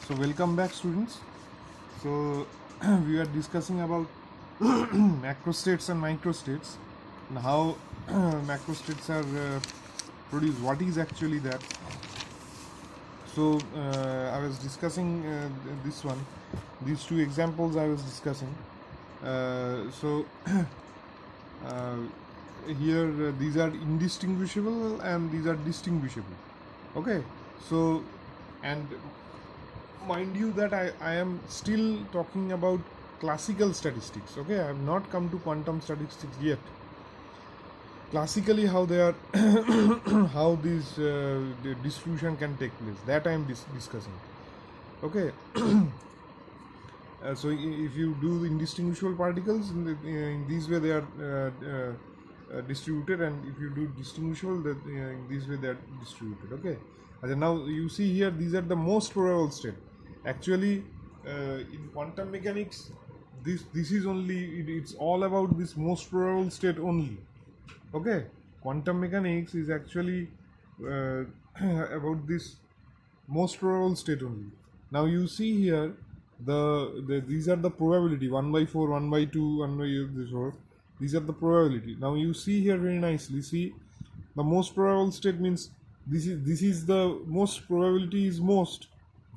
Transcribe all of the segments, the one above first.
So welcome back, students. So we are discussing about macrostates and microstates and how macrostates are produced. What is actually that? So I was discussing this one, these two examples I was discussing. So here these are indistinguishable and these are distinguishable. Okay, so and mind you that I am still talking about classical statistics. Okay, I have not come to quantum statistics yet. Classically, how they are how this the distribution can take place, that I am discussing. Okay. So if you do indistinguishable particles in this way, they are distributed, and if you do distinguishable, that in this way they are distributed. Okay, and now you see here, these are the most probable state. Actually, in quantum mechanics, this is only it's all about this most probable state only. Okay, quantum mechanics is actually about this most probable state only. Now you see here these are the probability 1 by 4, 1 by 2, 1 by this 4. These are the probability. Now you see here very nicely. See, the most probable state means this is the most probability is most.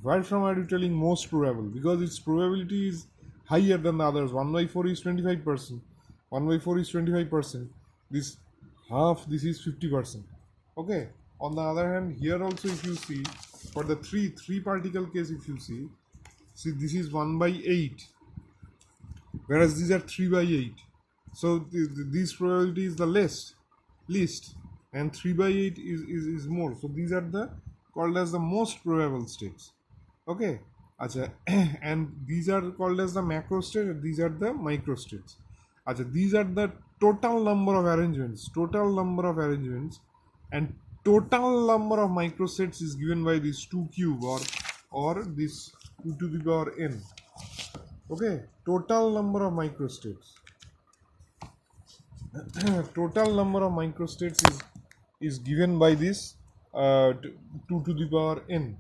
Where from are you telling most probable? Because its probability is higher than the others. 1 by 4 is 25%. 1 by 4 is 25%. This half, this is 50%. Okay. On the other hand, here also if you see, for the three particle case, if you see this is 1 by 8, whereas these are 3 by 8. So this probability is the least, and 3 by 8 is more. So these are the called as the most probable states. Okay. Achha. And these are called as the macro state, and these are the micro states. Achha. These are the total number of arrangements, and total number of microstates is given by this 2 cube or this 2 to the power n. Okay, total number of microstates. Total number of microstates is given by this 2 to the power n.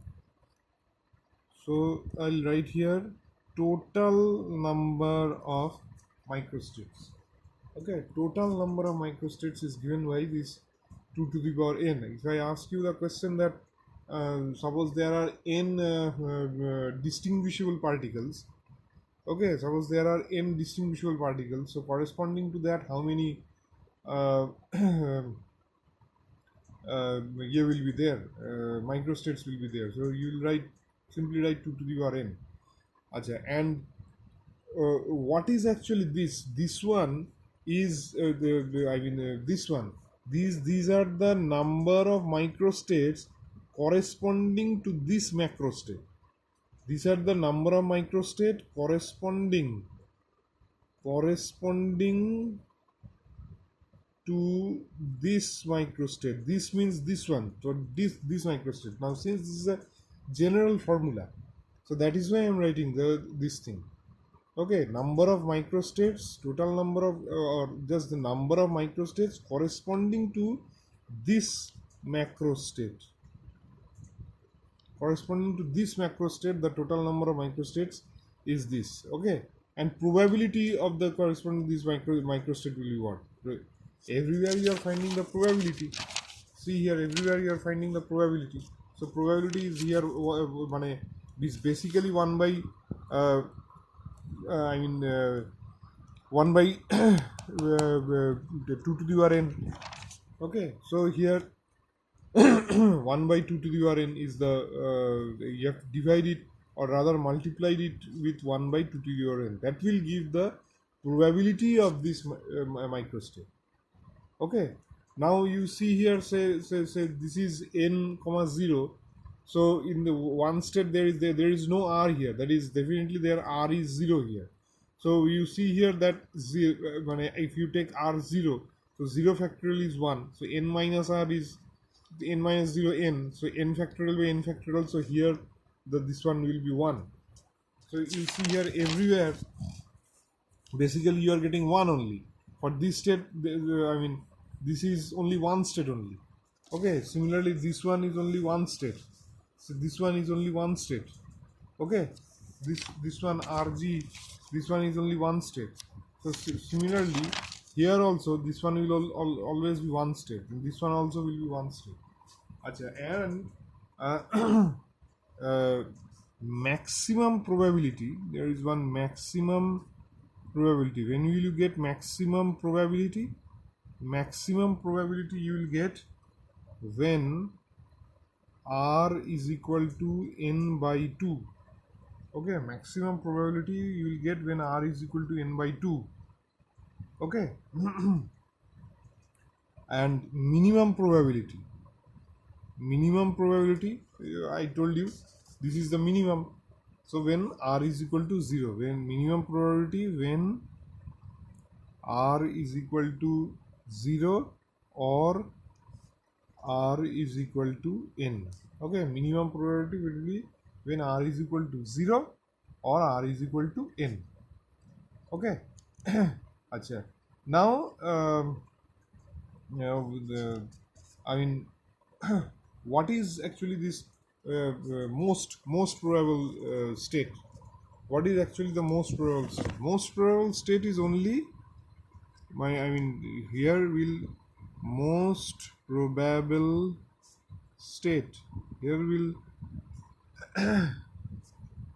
So I'll write here total number of microstates. Okay, total number of microstates is given by this 2 to the power n. If I ask you the question that suppose there are n distinguishable particles. Okay, suppose there are n distinguishable particles. So corresponding to that, how many here will be there? Microstates will be there. So you will simply write 2 to the power n. Achha, and what is actually this? This one is this one. These are the number of microstates corresponding to this macro state. These are the number of microstate corresponding to this microstate. This means this one. So this microstate. Now since this is a general formula, so that is why I am writing this thing. Okay, number of microstates, total number of or just the number of microstates corresponding to this macro state. Corresponding to this macro state, the total number of microstates is this. Okay, and probability of the corresponding to this microstate will be what? Everywhere you are finding the probability. See here, everywhere you are finding the probability. So probability is here. This basically 1 by 1 by 2 to the power n. Okay, so here 1 by 2 to the power n is the you have to divide it, or rather multiplied it with 1 by 2 to the power n. That will give the probability of this microstate. Okay, now you see here, say this is n comma 0. So in the one state there is no r here. That is definitely there r is 0 here. So you see here that if you take r 0, so 0 factorial is 1. So n minus r is n minus 0 n. So n factorial by n factorial. So here this one will be 1. So you see here everywhere basically you are getting 1 only. For this state, this is only one state only. Okay, similarly this one is only one state. So this one is only one state. Okay, this one RG, this one is only one state. So similarly here also this one will always be one state, and this one also will be one state. Acha, and uh, maximum probability, there is one maximum probability. When will you get maximum probability? Maximum probability you will get when R is equal to n by 2. Okay, maximum probability you will get when R is equal to n by 2. Okay, and minimum probability, I told you this is the minimum. So when R is equal to 0, when minimum probability when R is equal to 0 or R is equal to n. Okay, minimum probability will be when R is equal to 0 or R is equal to n. Okay. Acha. Now, I mean, what is actually this most probable state? What is actually the most probable state? Most probable state is only here will most probable state. Here will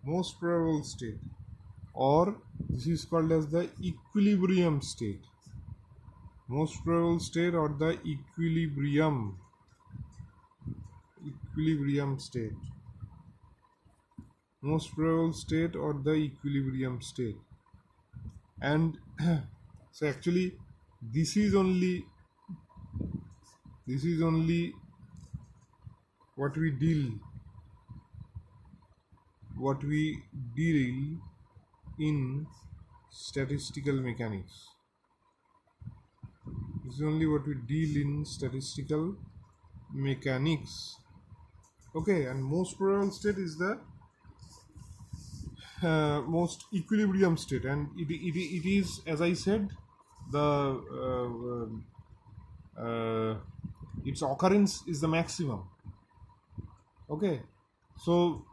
most probable state, or this is called as the equilibrium state. Most probable state or the equilibrium state. Most probable state or the equilibrium state. And so actually this is only what we deal in statistical mechanics. This is only what we deal in statistical mechanics. Okay, and most probable state is the most equilibrium state, and it is, as I said, the its occurrence is the maximum. Okay, so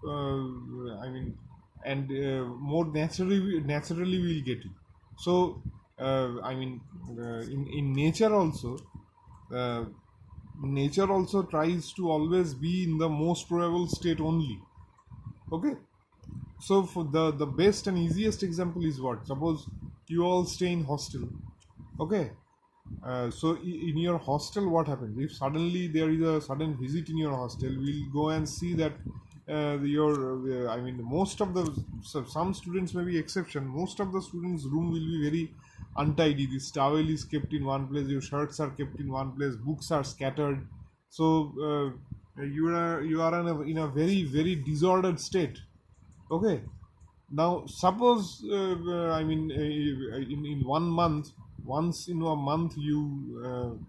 more naturally we will get it. So in nature also, nature also tries to always be in the most probable state only. Okay, so for the best and easiest example is what? Suppose you all stay in hostel. Okay, so in your hostel what happens if suddenly there is a sudden visit in your hostel? We'll go and see that most of the some students may be exception, most of the students room will be very untidy. This towel is kept in one place, your shirts are kept in one place, books are scattered. So you are in a very very disordered state. Okay, now suppose in 1 month, once in a month you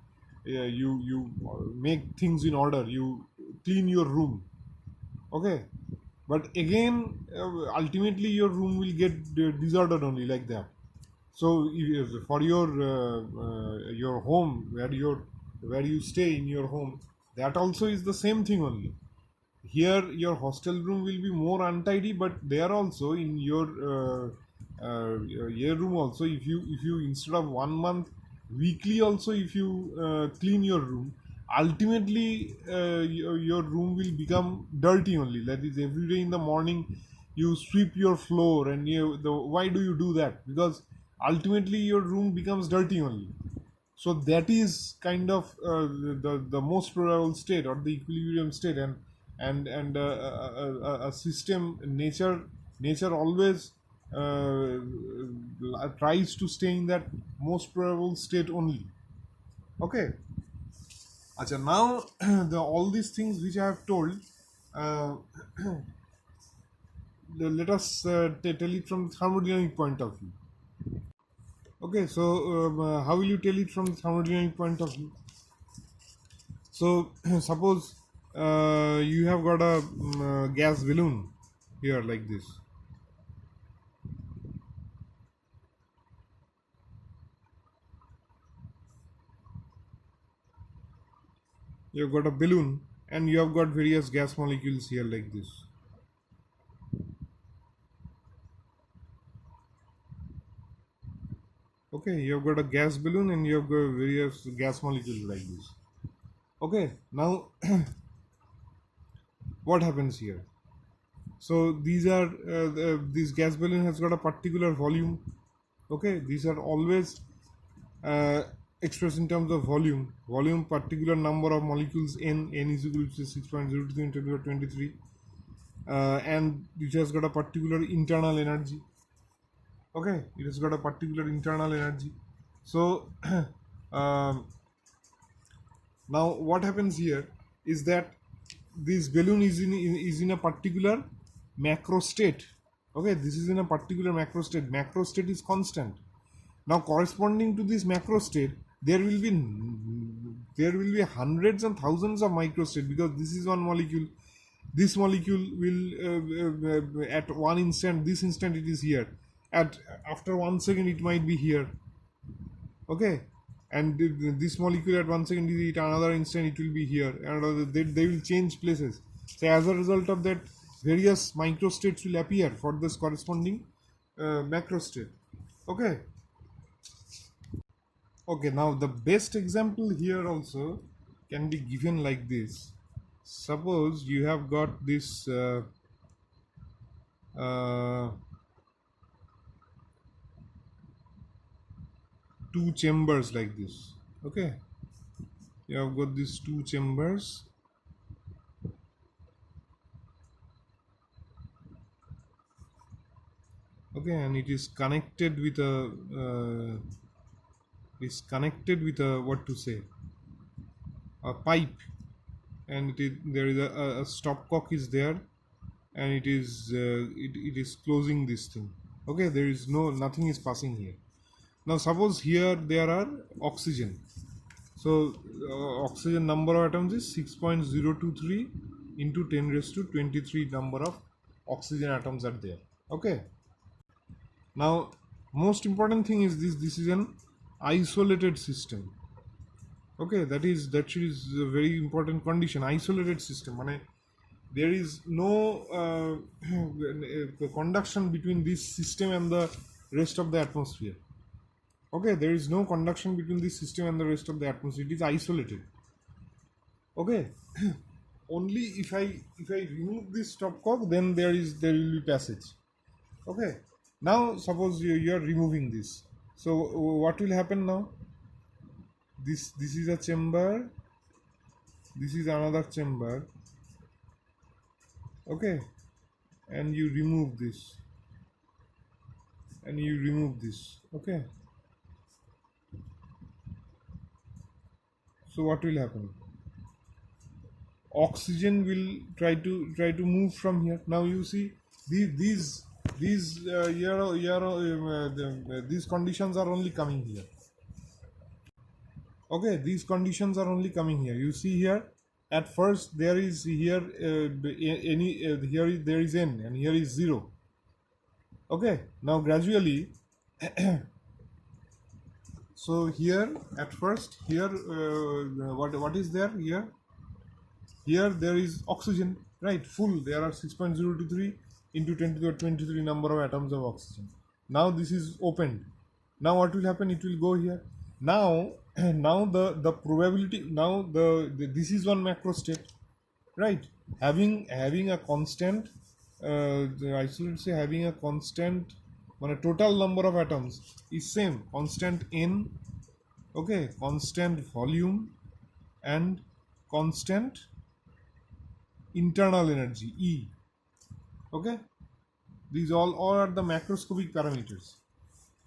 make things in order, you clean your room. Okay, but again ultimately your room will get disordered only like that. So for your home, where you stay in your home, that also is the same thing only. Here your hostel room will be more untidy, but there also in your room also, if you instead of 1 month, weekly also if you clean your room, ultimately your room will become dirty only. That is, every day in the morning you sweep your floor, and why do you do that? Because ultimately your room becomes dirty only. So that is kind of the most probable state or the equilibrium state. And a system, nature always tries to stay in that most probable state only. Okay, Acha, now all these things which I have told, uh, let us tell it from thermodynamic point of view. Okay, so how will you tell it from thermodynamic point of view? So suppose you have got a gas balloon here like this. You have got a balloon and you have got various gas molecules here like this. Okay, you have got a gas balloon and you have got various gas molecules like this. Okay, now what happens here? So these are this gas balloon has got a particular volume. Okay, these are always uh, expressed in terms of volume particular number of molecules, n is equal to 6.03 into 23, and it has got a particular internal energy. Okay, it has got a particular internal energy. So um, now what happens here is that this balloon is in a particular macro state. Okay, this is in a particular macro state. Macro state is constant. Now corresponding to this macro state, there will be hundreds and thousands of microstate, because this is one molecule. This molecule will at one instant, this instant it is here. After 1 second it might be here. Okay, and this molecule at 1 second is at another instant it will be here, and they will change places. So as a result of that, various microstates will appear for this corresponding macrostate. Okay. Okay, now the best example here also can be given like this. Suppose you have got this uh, two chambers like this. Okay, you have got these two chambers. Okay, and it is connected with a what to say, a pipe, and there is a stopcock is there, and it is closing this thing. Okay, there is nothing is passing here. Now suppose here there are oxygen. So oxygen number of atoms is 6.023 into 10 raised to 23 number of oxygen atoms are there. Okay. Now most important thing is this is an isolated system. Okay, that is a very important condition. Isolated system. There is no conduction between this system and the rest of the atmosphere. Okay, there is no conduction between this system and the rest of the atmosphere. It is isolated. Okay, only if I remove this stopcock, then there will be passage. Okay, now suppose you are removing this. So what will happen now? This is a chamber. This is another chamber. Okay, and you remove this, and you remove this. Okay, so what will happen? Oxygen will try to move from here. Now you see these conditions are only coming here. Okay, these conditions are only coming here. You see here, at first there is here here there is n, and here is 0. Okay, now gradually so here at first here what is there here? Here there is oxygen, right? Full. There are 6.023 into 10 to the 23 number of atoms of oxygen. Now this is opened. Now what will happen? It will go here. Now the probability, now this is one macro state, right? Having a constant I should say having a constant total number of atoms is same, constant n. Okay, constant volume and constant internal energy E. Okay, these all are the macroscopic parameters.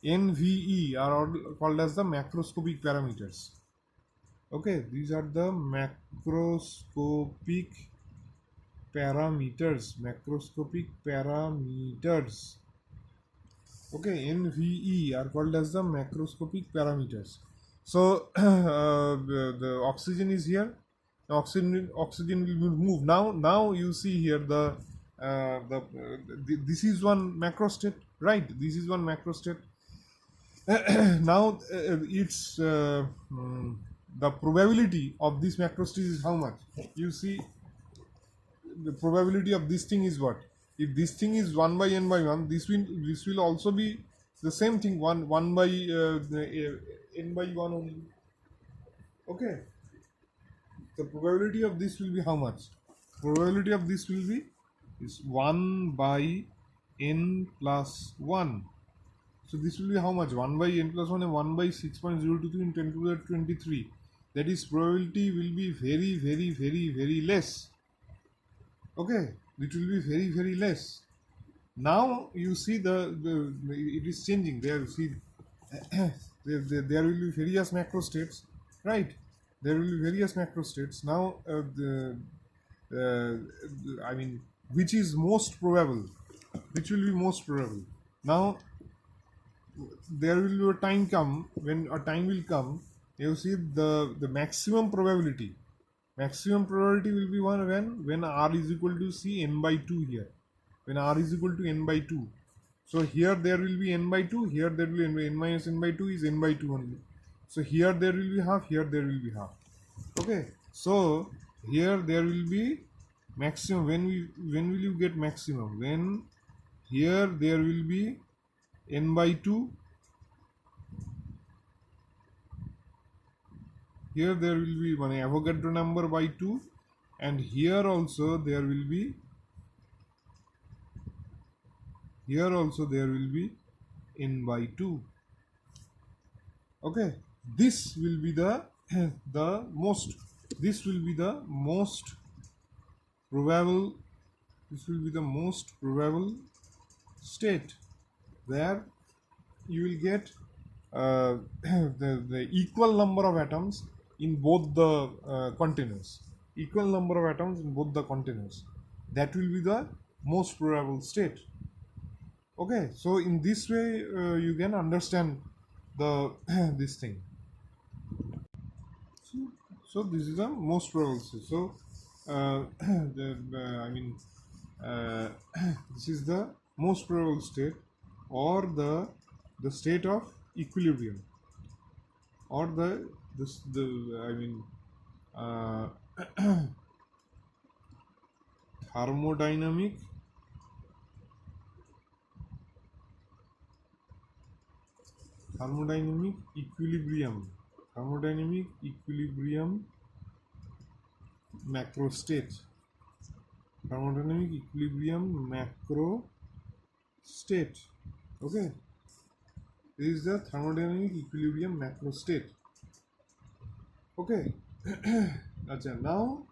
NVE are all called as the macroscopic parameters. Okay, these are the macroscopic parameters. Okay, NVE are called as the macroscopic parameters. So the oxygen is here. Oxygen will move. Now you see here this is one macrostate, right? This is one macrostate. Now it's the probability of this macrostate is how much? You see, the probability of this thing is what? If this thing is 1 by n by 1, this will also be the same thing, 1 by n by 1 only. Okay, the probability of this will be how much? Probability of this will be is 1 by n plus 1. So this will be how much? 1 by n plus 1 and 1 by 6.023 in 10 to the 23. That is, probability will be very, very, very, very less. Okay, it will be very, very less. Now you see it is changing. There, see, there will be various macro states, right? There will be various macro states. Now, I mean, which is most probable? Which will be most probable? Now, there will be a time come when a time will come. You see the maximum probability. Maximum probability will be one when r is equal to c n by 2 here. When r is equal to n by 2. So here there will be n by 2, here there will be n minus n by 2 is n by 2 only. So here there will be half, here there will be half. Okay, so here there will be maximum. When will you get maximum? When here there will be n by 2, here there will be one Avogadro number by 2, and here also there will be n by 2. Okay, this will be the most probable state where you will get the equal number of atoms in both the containers. Equal number of atoms in both the containers. That will be the most probable state. Okay, so in this way you can understand the this thing. So this is the most probable state. So this is the most probable state, or the state of equilibrium, or thermodynamic equilibrium macro state. Thermodynamic equilibrium macro state. Okay, this is the thermodynamic equilibrium macro state. Okay. Now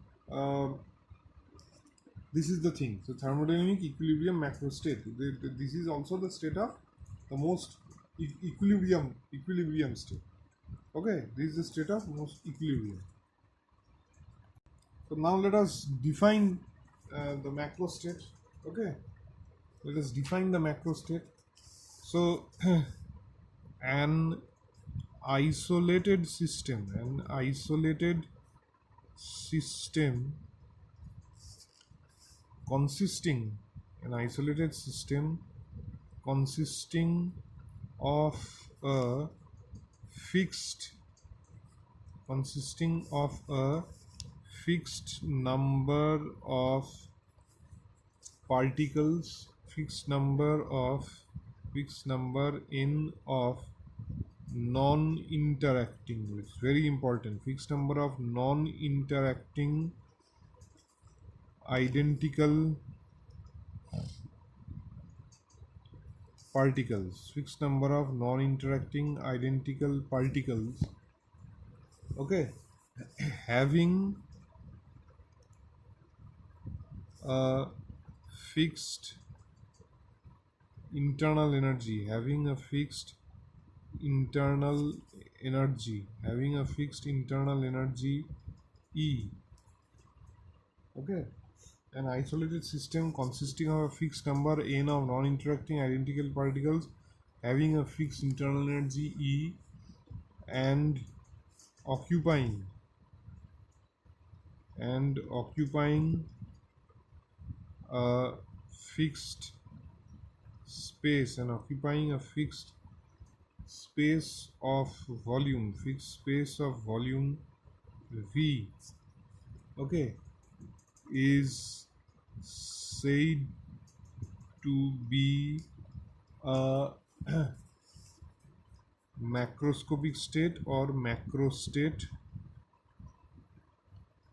this is the thing. So thermodynamic equilibrium macro state. This is also the state of the most equilibrium state. Okay, this is the state of most equilibrium. So now let us define the macro state. Okay, let us define the macro state. So an isolated system consisting of a fixed number of particles, fixed number n of non-interacting, it's very important, fixed number of non-interacting identical particles, fixed number of non-interacting identical particles, okay, having a fixed internal energy, having a fixed internal energy E. Okay, an isolated system consisting of a fixed number n of non-interacting identical particles having a fixed internal energy E and occupying a fixed space of volume V, okay, is said to be a macroscopic state or macro state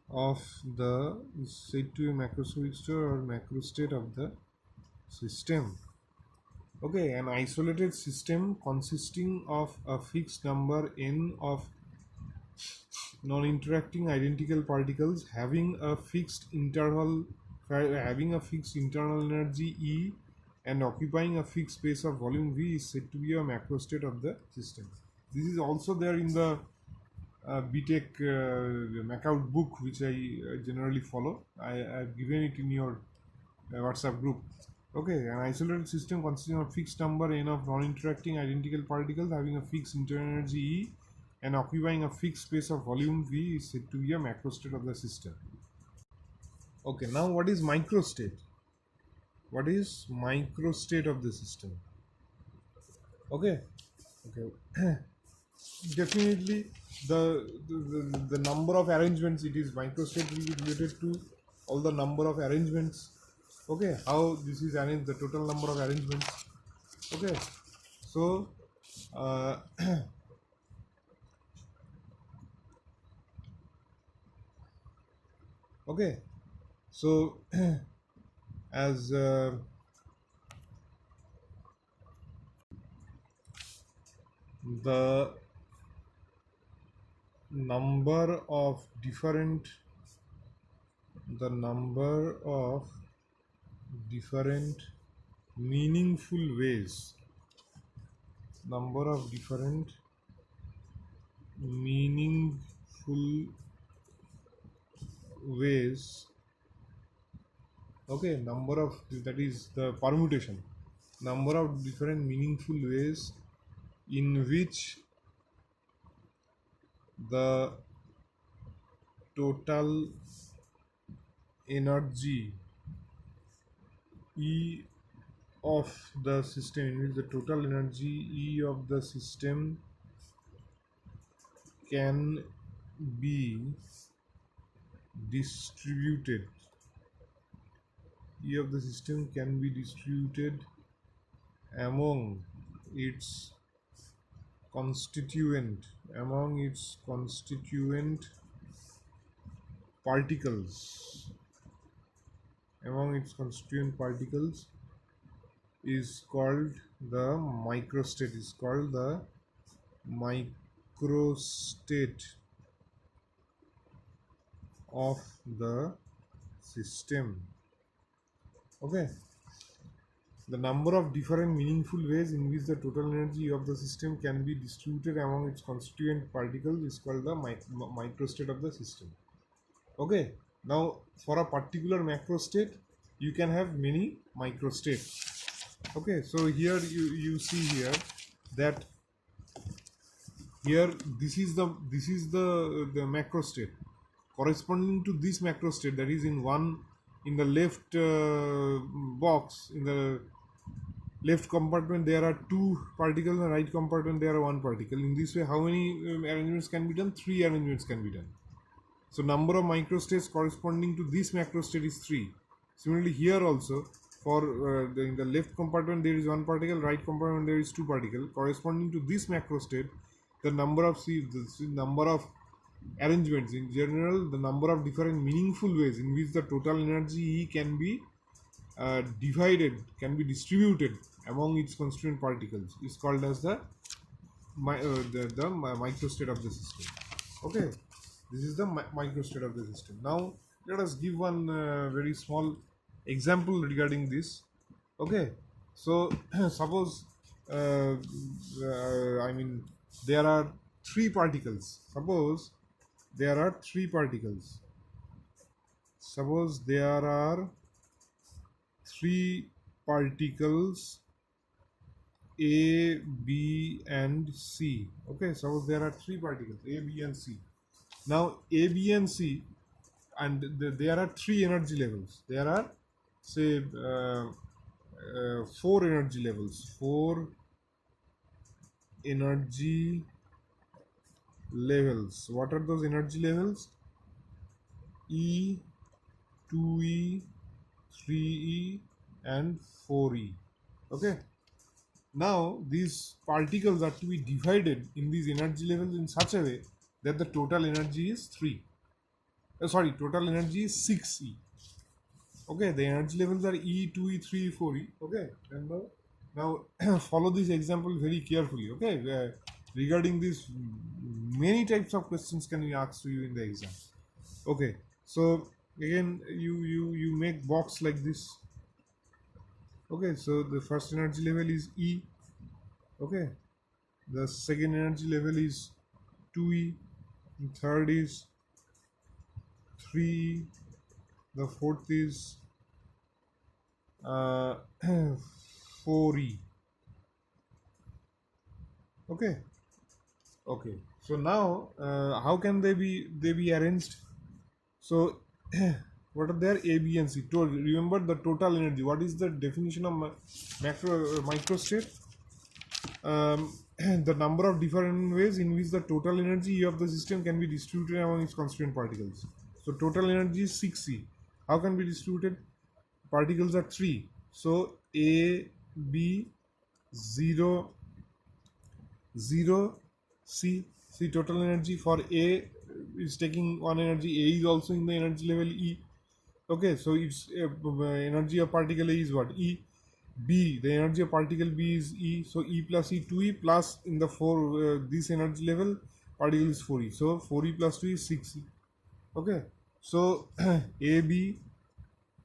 of the is said to be macroscopic state or macro state of the system. Okay, an isolated system consisting of a fixed number n of non-interacting identical particles having a fixed internal energy E and occupying a fixed space of volume V is said to be a macro state of the system. This is also there in the BTech Macout book, which I generally follow. I have given it in your WhatsApp group. Okay, an isolated system consisting of a fixed number n of non-interacting identical particles having a fixed internal energy E and occupying a fixed space of volume V is said to be a macro state of the system. Okay, now what is microstate? What is microstate of the system? Okay, definitely the number of arrangements, it is microstate will be related to all the number of arrangements. Okay, how this is arranged, the total number of arrangements. Okay, so okay, so as the number of different meaningful ways, number of different meaningful ways, okay, number of, that is the permutation, number of different meaningful ways in which the total energy E of the system, in which the total energy E of the system can be distributed. E of the system can be distributed among its constituent particles. Among its constituent particles is called the microstate. Is called the microstate of the system. Okay, the number of different meaningful ways in which the total energy of the system can be distributed among its constituent particles is called the microstate of the system. Okay, now for a particular macrostate you can have many microstates. Okay, so here you see here that here this is the macrostate. Corresponding to this macrostate, that is in the left box, in the left compartment there are 2 particles, in the right compartment there are 1 particle. In this way, how many arrangements can be done? 3 arrangements can be done. So number of microstates corresponding to this macrostate is 3. Similarly here also, for in the left compartment there is 1 particle, right compartment there is 2 particles. Corresponding to this macrostate, the number of arrangements, in general the number of different meaningful ways in which the total energy E can be distributed among its constituent particles is called as the microstate of the system. Okay, this is the microstate of the system. Now let us give one very small example regarding this. Okay, so suppose I mean there are 3 particles. Suppose there are 3 particles. Suppose there are 3 particles A, B and C. Okay, suppose there are 3 particles A, B and C. Now A, B and C, and there are 3 energy levels. There are say 4 energy levels. 4 energy levels. What are those energy levels? E, 2E, 3E and 4E. Okay, now these particles are to be divided in these energy levels in such a way that the total energy is 3. Total energy is 6E. Okay, the energy levels are E, 2E, 3E, 4E. Okay, and now follow this example very carefully. Okay, regarding this, many types of questions can be asked to you in the exam. Okay, so again, you make box like this. Okay, so the first energy level is E. Okay, the second energy level is 2E, the third is 3E, the fourth is 4E. Okay, okay, so now how can they be arranged? So what are their A, B and C? Remember the total energy. What is the definition of microstate? The number of different ways in which the total energy of the system can be distributed among its constituent particles. So total energy is 6C. How can be distributed? Particles are 3. So A, B, 0, 0, C. See, total energy for A is taking one energy. A is also in the energy level E. Okay, so its energy of particle A is what? E. B, the energy of particle B is E, so E plus E, 2E plus in the 4, this energy level, particle is 4E, so 4E plus 2 is 6E. Okay, so AB,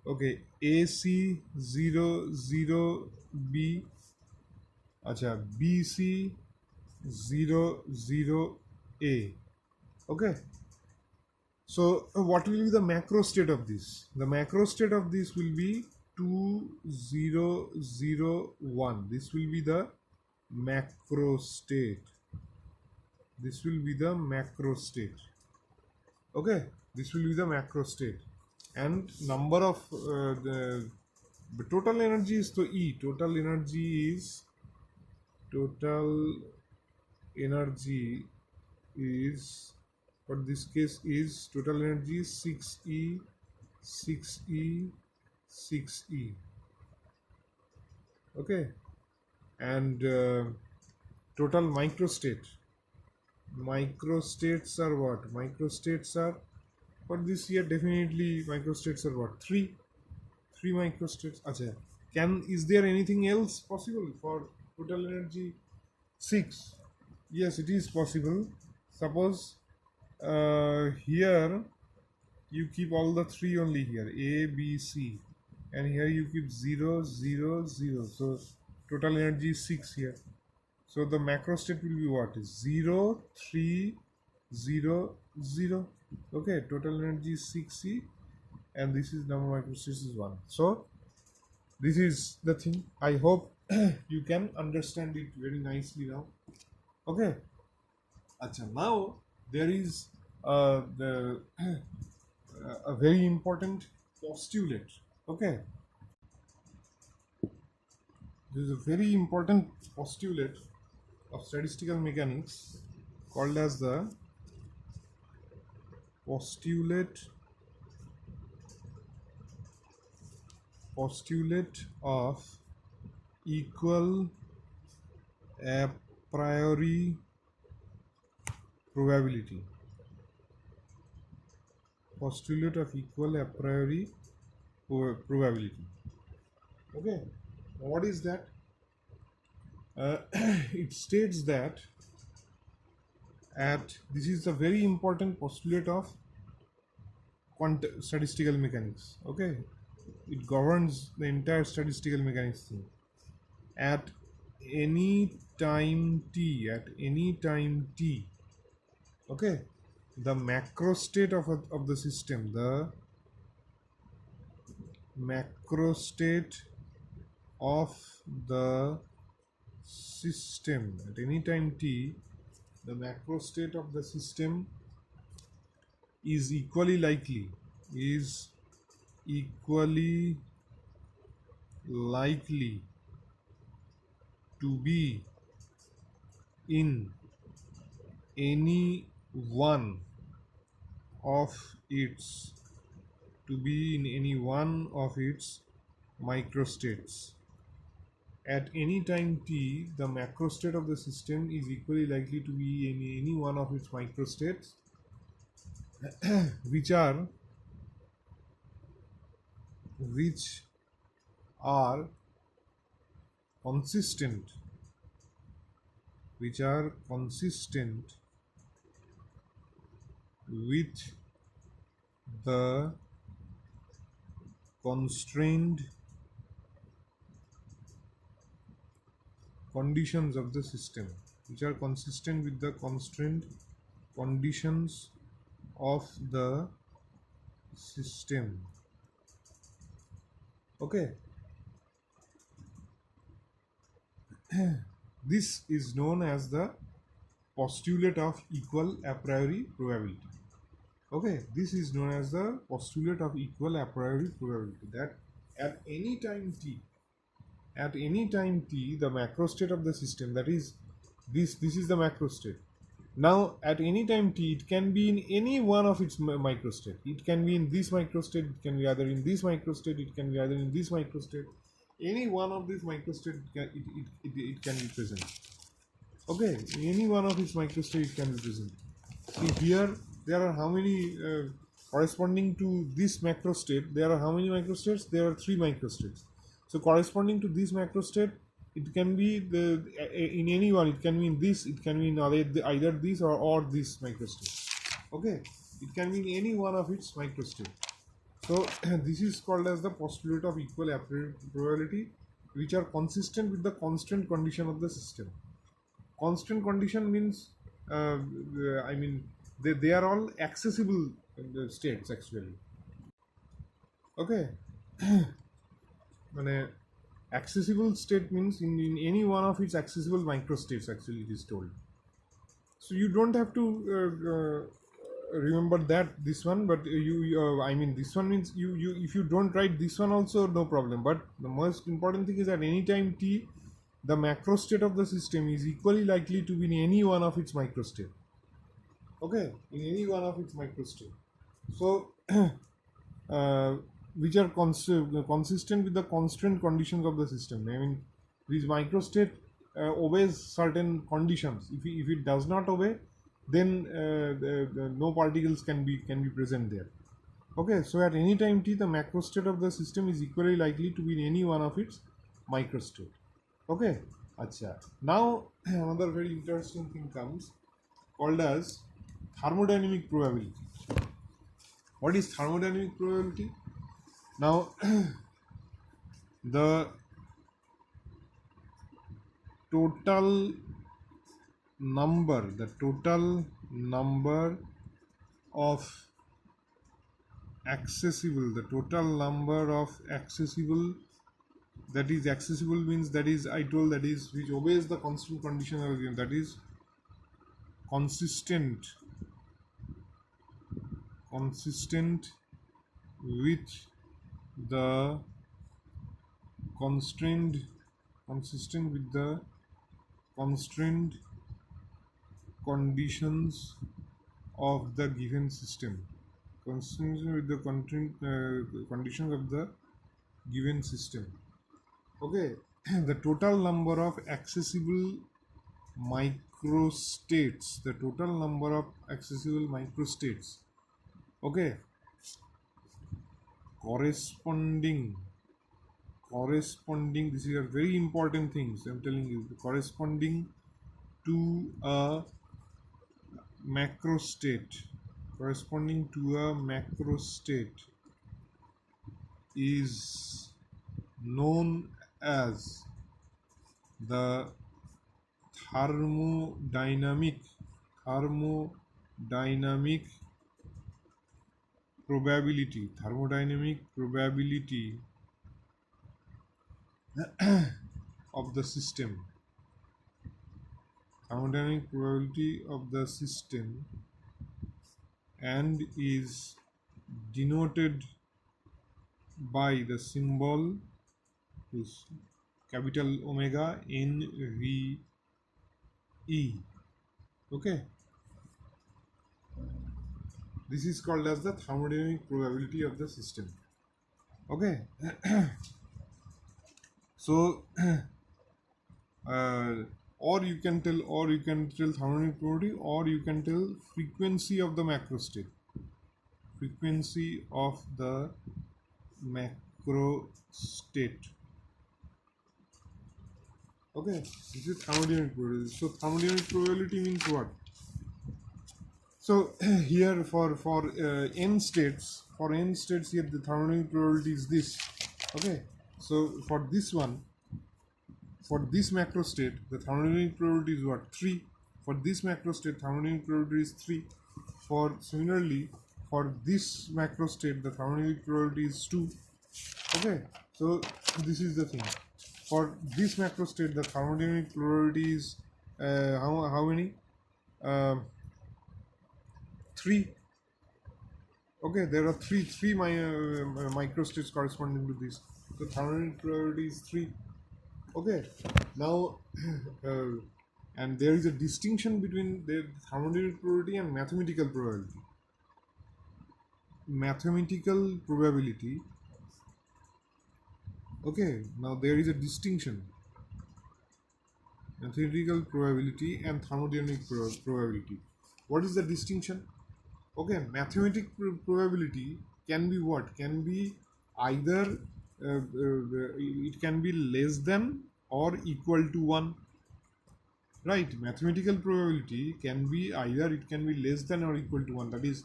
okay, AC 0 0 B, acha, BC 0 0 A. Okay, so what will be the macro state of this? The macro state of this will be 2001. This will be the macro state. This will be the macro state. Okay, this will be the macro state. And number of the total energy is to E. Total energy is for this case is total energy is 6E, 6E, 6E. Okay, and total microstates are what? Microstates are, for this year definitely microstates are what? 3 microstates. Acha, is there anything else possible for total energy? 6. Yes, it is possible. Suppose here you keep all the 3 only here, A, B, C, and here you keep 0 0 0, so total energy is 6 here. So the macro state will be what? 0 3 0 0. Okay, total energy is 6C, and this is number of microstates is 1. So this is the thing. I hope you can understand it very nicely now. Okay, acha, now there is a very important postulate. Okay, there is a very important postulate of statistical mechanics called as the postulate of equal a priori probability. Postulate of equal a priori probability. Okay, what is that? It states that this is a very important postulate of statistical mechanics. Okay, it governs the entire statistical mechanics thing. At any time t, okay, the macro state of the system, the macro state of the system at any time t, the macro state of the system is equally likely to be in any one of its microstates. at any time t, the macrostate of the system is equally likely to be in any one of its microstates which are consistent with the constrained conditions of the system, which are consistent with the constrained conditions of the system. Okay, this is known as the postulate of equal a priori probability. Okay, this is known as the postulate of equal a priori probability, that at any time t, the macrostate of the system, that is this is the macrostate. Now at any time t, it can be in any one of its microstate. It can be in this microstate, it can be either in this microstate, it can be either in this microstate. Any one of these microstate it can be present. Okay, in any one of its microstate it can be present. See here there are how many corresponding to this macrostate, there are how many microstates? There are 3 microstates. So corresponding to this macrostate, it can be in any one. It can be in this, it can be in either this or this microstate. Okay, it can be in any one of its microstate. So this is called as the postulate of equal a priori probability, which are consistent with the constant condition of the system. Constant condition means I mean they are all accessible states actually. Okay, accessible state means in any one of its accessible microstates actually it is told. So you don't have to remember that this one, but I mean this one means you if you don't write this one also no problem, but the most important thing is that any time t, the macrostate of the system is equally likely to be in any one of its microstate. Okay, in any one of its microstate. So which are consistent with the constant conditions of the system. I mean this microstate obeys certain conditions. If it does not obey, then no particles can be present there. Okay, so at any time t, the macrostate of the system is equally likely to be in any one of its microstate. Okay, acha. Now another very interesting thing comes, called as thermodynamic probability. What is thermodynamic probability? Now the total number of accessible, that is accessible means, that is I told, that is which obeys the constant condition of the game, that is consistent with the constrained conditions of the given system. Consistent with the conditions of the given system. Okay, the total number of accessible microstates, okay, corresponding, this is a very important thing, so I'm telling you, corresponding to a macrostate, is known as the thermodynamic probability of the system. Thermodynamic probability of the system, and is denoted by the symbol is capital omega NVE. Okay, this is called as the thermodynamic probability of the system. Okay, so or you can tell thermodynamic probability, or you can tell frequency of the macro state. Frequency of the macro state. Okay, this is thermodynamic probability. So thermodynamic probability means what? So here for n states, here the thermodynamic probability is this. Okay, so for this one, for this macro state, the thermodynamic probability is what? 3. For this macro state, thermodynamic probability is 3. For similarly, for this macro state, the thermodynamic probability is 2. Okay, so this is the thing. For this macro state, the thermodynamic probability is how many? 3. Okay, there are three microstates corresponding to this. So thermodynamic probability is 3. Okay, now and there is a distinction between the thermodynamic probability and mathematical probability. Mathematical probability. Okay, now there is a distinction. Mathematical probability and thermodynamic probability. What is the distinction? Okay, mathematical probability can be what? Can be either it can be less than or equal to 1. Right, mathematical probability can be either it can be less than or equal to 1. That is,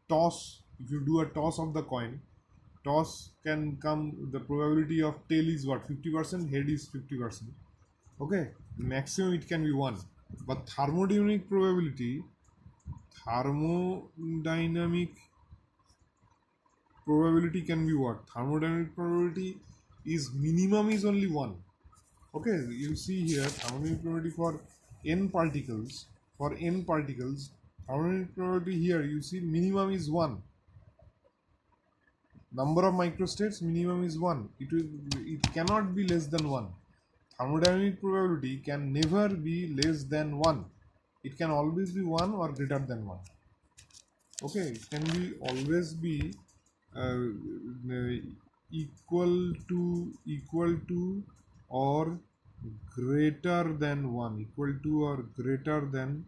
toss. If you do a toss of the coin, toss can come. The probability of tail is what? 50%. Head is 50%. Okay, maximum it can be 1. But thermodynamic probability can be what? Thermodynamic probability is minimum is only 1. Okay, you see here thermodynamic probability for n particles. For n particles, thermodynamic probability here you see minimum is 1. Number of microstates minimum is 1. It cannot be less than 1. Thermodynamic probability can never be less than 1. It can always be 1 or greater than 1. Okay, it can be always be equal to or greater than 1. Equal to or greater than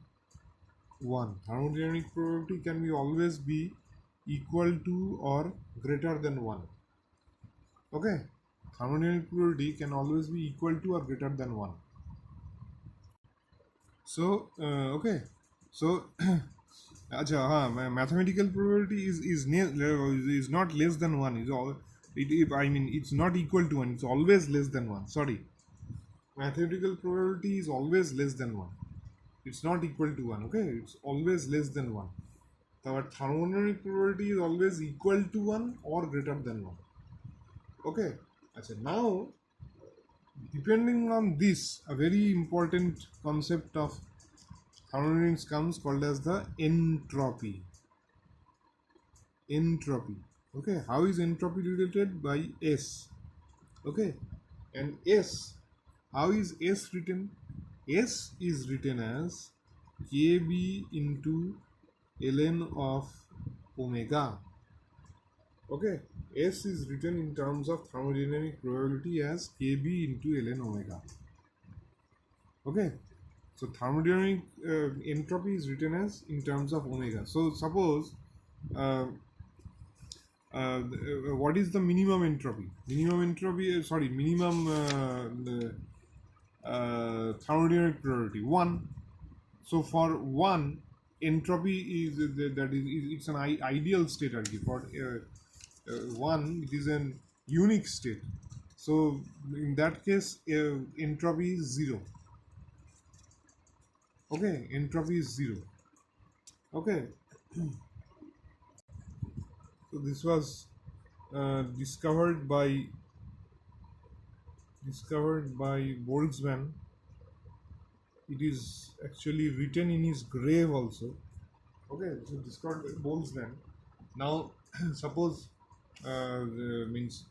1. Thermodynamic probability can be always be equal to or greater than 1. Okay, thermodynamic probability can always be equal to or greater than 1. So okay, so mathematical probability is not less than 1. It's not equal to 1. It's always less than 1. Sorry, mathematical probability is always less than 1. It's not equal to 1. Okay, it's always less than 1. But thermodynamic probability is always equal to 1 or greater than 1. Okay, now depending on this, a very important concept of thermodynamics comes called as the entropy. Okay, how is entropy related? By S. Okay, and S, how is S written? S is written as kb into ln of omega. Okay, S is written in terms of thermodynamic probability as kb into ln omega. Okay, so thermodynamic entropy is written as in terms of omega. So suppose what is the minimum entropy? Minimum thermodynamic probability 1. So for 1, entropy is it's an ideal state. For 1, it is an unique state. So in that case, entropy is 0. Okay, entropy is 0. Okay, so this was discovered by Boltzmann. It is actually written in his grave also. Okay, so discovered by Boltzmann. Now suppose means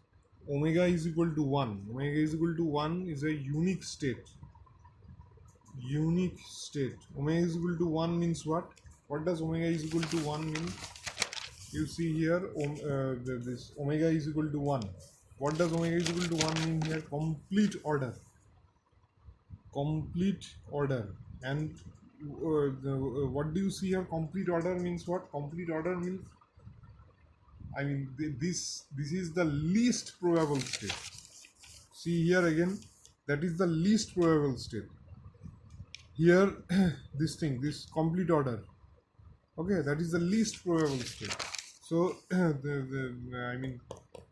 omega is equal to 1. Omega is equal to 1 is a unique state. Omega is equal to 1 means what? What does omega is equal to 1 mean? You see here this omega is equal to 1. What does omega is equal to 1 mean here? Complete order. complete order. And what do you see here? Complete order means what? Complete order means, I mean, this is the least probable state. See here again, that is the least probable state. Here this complete order, okay, that is the least probable state. So I mean,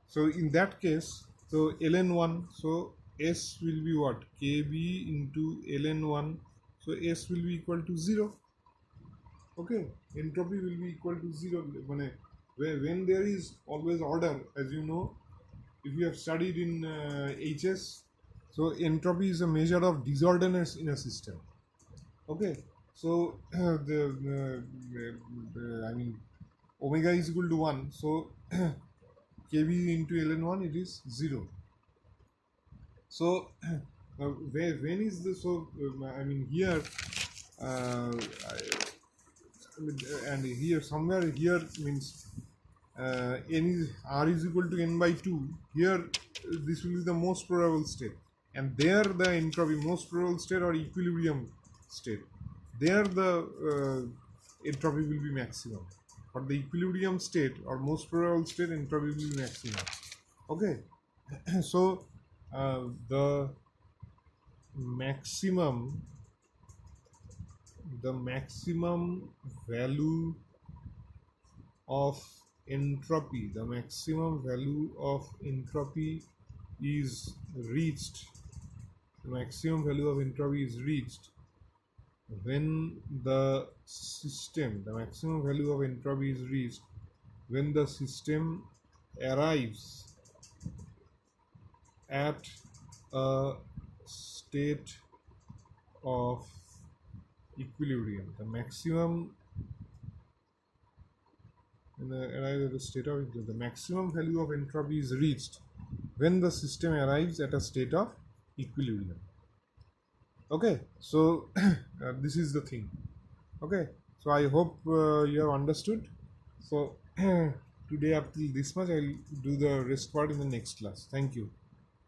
so in that case, so ln1, so S will be what? Kb into ln1, so S will be equal to 0. Okay, entropy will be equal to 0. When there is always order, as you know, if you have studied in HS, so entropy is a measure of disorderness in a system. Okay, so I mean, omega is equal to 1, so kb into ln1, it is 0. So when is the, so I mean here and here somewhere here means n is r is equal to n by 2. Here this will be the most probable state, and there the entropy, most probable state or equilibrium state, there the entropy will be maximum. For the equilibrium state or most probable state, entropy will be maximum. Okay, so the maximum value of entropy, the maximum value of entropy is reached, the maximum value of entropy is reached when the system, the maximum value of entropy is reached when the system arrives at a state of equilibrium. The maximum the maximum value of entropy is reached when the system arrives at a state of equilibrium. Okay, so this is the thing. Okay, so I hope you have understood. So today up till this much, I'll do the rest part in the next class. Thank you.